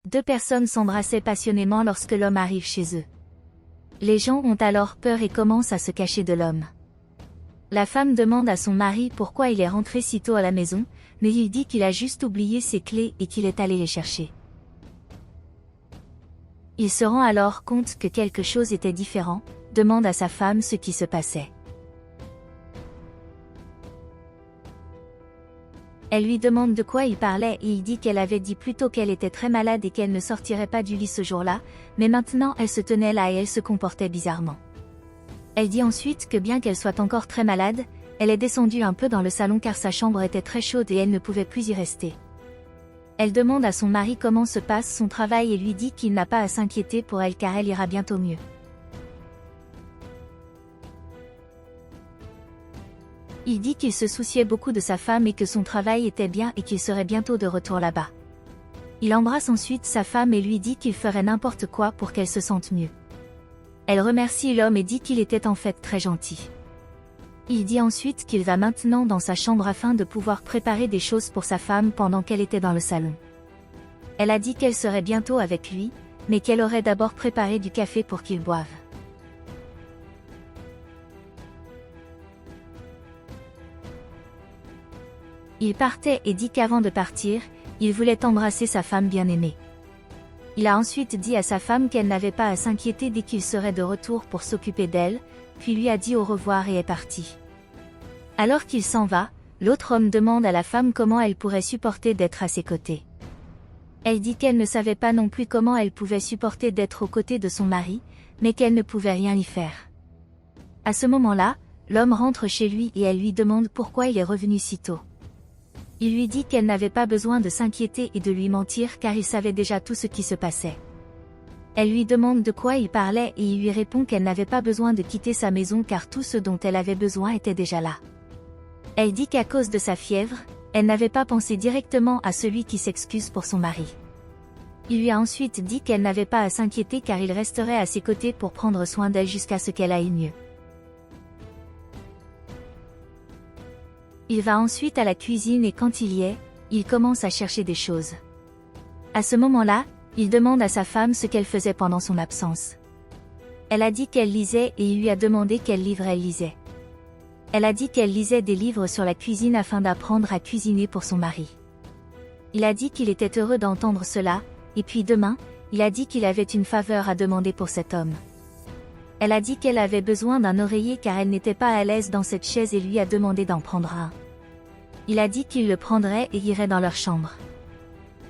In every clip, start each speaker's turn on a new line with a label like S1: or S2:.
S1: Deux personnes s'embrassaient passionnément lorsque l'homme arrive chez eux. Les gens ont alors peur et commencent à se cacher de l'homme. La femme demande à son mari pourquoi il est rentré si tôt à la maison, mais il dit qu'il a juste oublié ses clés et qu'il est allé les chercher. Il se rend alors compte que quelque chose était différent, demande à sa femme ce qui se passait. Elle lui demande de quoi il parlait et il dit qu'elle avait dit plus tôt qu'elle était très malade et qu'elle ne sortirait pas du lit ce jour-là, mais maintenant elle se tenait là et elle se comportait bizarrement. Elle dit ensuite que bien qu'elle soit encore très malade, elle est descendue un peu dans le salon car sa chambre était très chaude et elle ne pouvait plus y rester. Elle demande à son mari comment se passe son travail et lui dit qu'il n'a pas à s'inquiéter pour elle car elle ira bientôt mieux. Il dit qu'il se souciait beaucoup de sa femme et que son travail était bien et qu'il serait bientôt de retour là-bas. Il embrasse ensuite sa femme et lui dit qu'il ferait n'importe quoi pour qu'elle se sente mieux. Elle remercie l'homme et dit qu'il était en fait très gentil. Il dit ensuite qu'il va maintenant dans sa chambre afin de pouvoir préparer des choses pour sa femme pendant qu'elle était dans le salon. Elle a dit qu'elle serait bientôt avec lui, mais qu'elle aurait d'abord préparé du café pour qu'ils boivent. Il partait et dit qu'avant de partir, il voulait embrasser sa femme bien-aimée. Il a ensuite dit à sa femme qu'elle n'avait pas à s'inquiéter dès qu'il serait de retour pour s'occuper d'elle, puis lui a dit au revoir et est parti. Alors qu'il s'en va, l'autre homme demande à la femme comment elle pourrait supporter d'être à ses côtés. Elle dit qu'elle ne savait pas non plus comment elle pouvait supporter d'être aux côtés de son mari, mais qu'elle ne pouvait rien y faire. À ce moment-là, l'homme rentre chez lui et elle lui demande pourquoi il est revenu si tôt. Il lui dit qu'elle n'avait pas besoin de s'inquiéter et de lui mentir car il savait déjà tout ce qui se passait. Elle lui demande de quoi il parlait et il lui répond qu'elle n'avait pas besoin de quitter sa maison car tout ce dont elle avait besoin était déjà là. Elle dit qu'à cause de sa fièvre, elle n'avait pas pensé directement à celui qui s'excuse pour son mari. Il lui a ensuite dit qu'elle n'avait pas à s'inquiéter car il resterait à ses côtés pour prendre soin d'elle jusqu'à ce qu'elle aille mieux. Il va ensuite à la cuisine et quand il y est, il commence à chercher des choses. À ce moment-là, il demande à sa femme ce qu'elle faisait pendant son absence. Elle a dit qu'elle lisait et il lui a demandé quel livre elle lisait. Elle a dit qu'elle lisait des livres sur la cuisine afin d'apprendre à cuisiner pour son mari. Il a dit qu'il était heureux d'entendre cela, et puis demain, il a dit qu'il avait une faveur à demander pour cet homme. Elle a dit qu'elle avait besoin d'un oreiller car elle n'était pas à l'aise dans cette chaise et lui a demandé d'en prendre un. Il a dit qu'il le prendrait et irait dans leur chambre.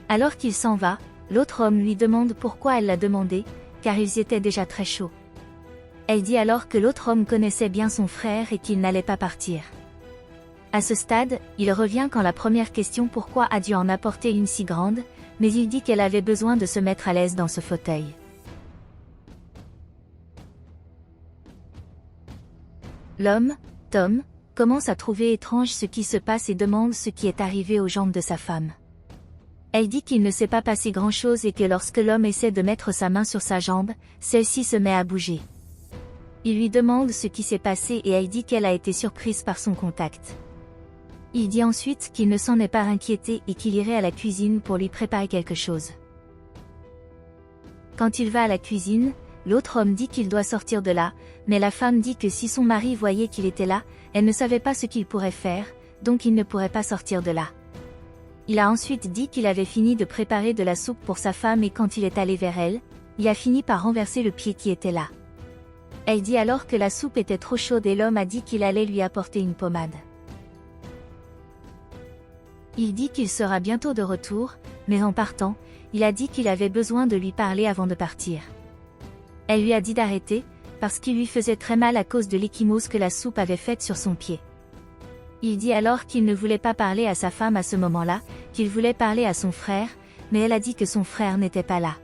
S1: Alors qu'il s'en va, l'autre homme lui demande pourquoi elle l'a demandé, car ils étaient déjà très chauds. Elle dit alors que l'autre homme connaissait bien son frère et qu'il n'allait pas partir. À ce stade, il revient quand la première question pourquoi a dû en apporter une si grande, mais il dit qu'elle avait besoin de se mettre à l'aise dans ce fauteuil. L'homme, Tom, commence à trouver étrange ce qui se passe et demande ce qui est arrivé aux jambes de sa femme. Elle dit qu'il ne s'est pas passé grand-chose et que lorsque l'homme essaie de mettre sa main sur sa jambe, celle-ci se met à bouger. Il lui demande ce qui s'est passé et elle dit qu'elle a été surprise par son contact. Il dit ensuite qu'il ne s'en est pas inquiété et qu'il irait à la cuisine pour lui préparer quelque chose. Quand il va à la cuisine, l'autre homme dit qu'il doit sortir de là, mais la femme dit que si son mari voyait qu'il était là, elle ne savait pas ce qu'il pourrait faire, donc il ne pourrait pas sortir de là. Il a ensuite dit qu'il avait fini de préparer de la soupe pour sa femme et quand il est allé vers elle, il a fini par renverser le pied qui était là. Elle dit alors que la soupe était trop chaude et l'homme a dit qu'il allait lui apporter une pommade. Il dit qu'il sera bientôt de retour, mais en partant, il a dit qu'il avait besoin de lui parler avant de partir. Elle lui a dit d'arrêter, parce qu'il lui faisait très mal à cause de l'ecchymose que la soupe avait faite sur son pied. Il dit alors qu'il ne voulait pas parler à sa femme à ce moment-là, qu'il voulait parler à son frère, mais elle a dit que son frère n'était pas là.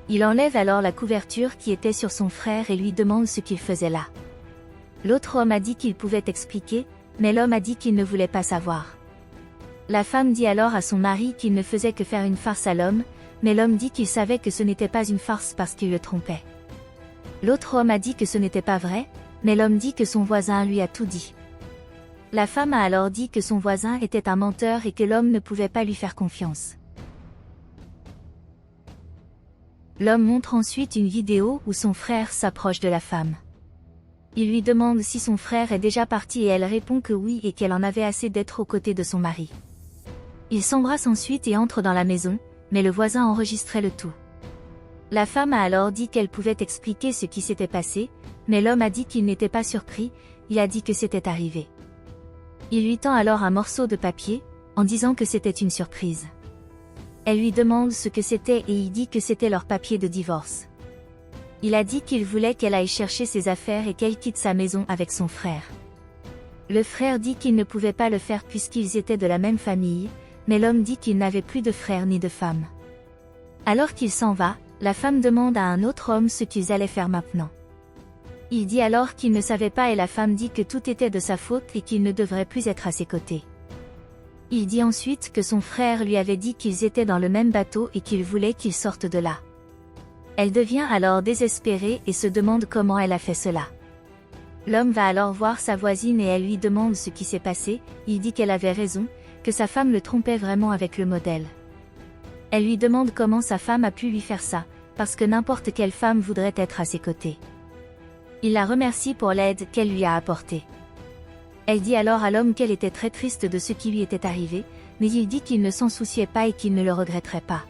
S1: Il enlève alors la couverture qui était sur son frère et lui demande ce qu'il faisait là. L'autre homme a dit qu'il pouvait expliquer, mais l'homme a dit qu'il ne voulait pas savoir. La femme dit alors à son mari qu'il ne faisait que faire une farce à l'homme, mais l'homme dit qu'il savait que ce n'était pas une farce parce qu'il le trompait. L'autre homme a dit que ce n'était pas vrai, mais l'homme dit que son voisin lui a tout dit. La femme a alors dit que son voisin était un menteur et que l'homme ne pouvait pas lui faire confiance. L'homme montre ensuite une vidéo où son frère s'approche de la femme. Il lui demande si son frère est déjà parti et elle répond que oui et qu'elle en avait assez d'être aux côtés de son mari. Ils s'embrassent ensuite et entrent dans la maison, mais le voisin enregistrait le tout. La femme a alors dit qu'elle pouvait expliquer ce qui s'était passé, mais l'homme a dit qu'il n'était pas surpris, il a dit que c'était arrivé. Il lui tend alors un morceau de papier, en disant que c'était une surprise. Elle lui demande ce que c'était et il dit que c'était leur papier de divorce. Il a dit qu'il voulait qu'elle aille chercher ses affaires et qu'elle quitte sa maison avec son frère. Le frère dit qu'il ne pouvait pas le faire puisqu'ils étaient de la même famille, mais l'homme dit qu'il n'avait plus de frère ni de femme. Alors qu'il s'en va, la femme demande à un autre homme ce qu'ils allaient faire maintenant. Il dit alors qu'il ne savait pas et la femme dit que tout était de sa faute et qu'il ne devrait plus être à ses côtés. Il dit ensuite que son frère lui avait dit qu'ils étaient dans le même bateau et qu'il voulait qu'ils sortent de là. Elle devient alors désespérée et se demande comment elle a fait cela. L'homme va alors voir sa voisine et elle lui demande ce qui s'est passé, il dit qu'elle avait raison, que sa femme le trompait vraiment avec le modèle. Elle lui demande comment sa femme a pu lui faire ça, parce que n'importe quelle femme voudrait être à ses côtés. Il la remercie pour l'aide qu'elle lui a apportée. Elle dit alors à l'homme qu'elle était très triste de ce qui lui était arrivé, mais il dit qu'il ne s'en souciait pas et qu'il ne le regretterait pas.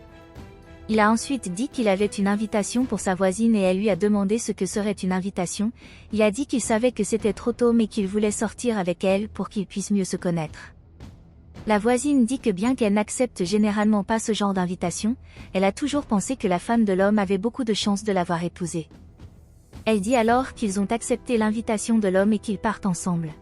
S1: Il a ensuite dit qu'il avait une invitation pour sa voisine et elle lui a demandé ce que serait une invitation. Il a dit qu'il savait que c'était trop tôt mais qu'il voulait sortir avec elle pour qu'ils puissent mieux se connaître. La voisine dit que bien qu'elle n'accepte généralement pas ce genre d'invitation, elle a toujours pensé que la femme de l'homme avait beaucoup de chances de l'avoir épousé. Elle dit alors qu'ils ont accepté l'invitation de l'homme et qu'ils partent ensemble.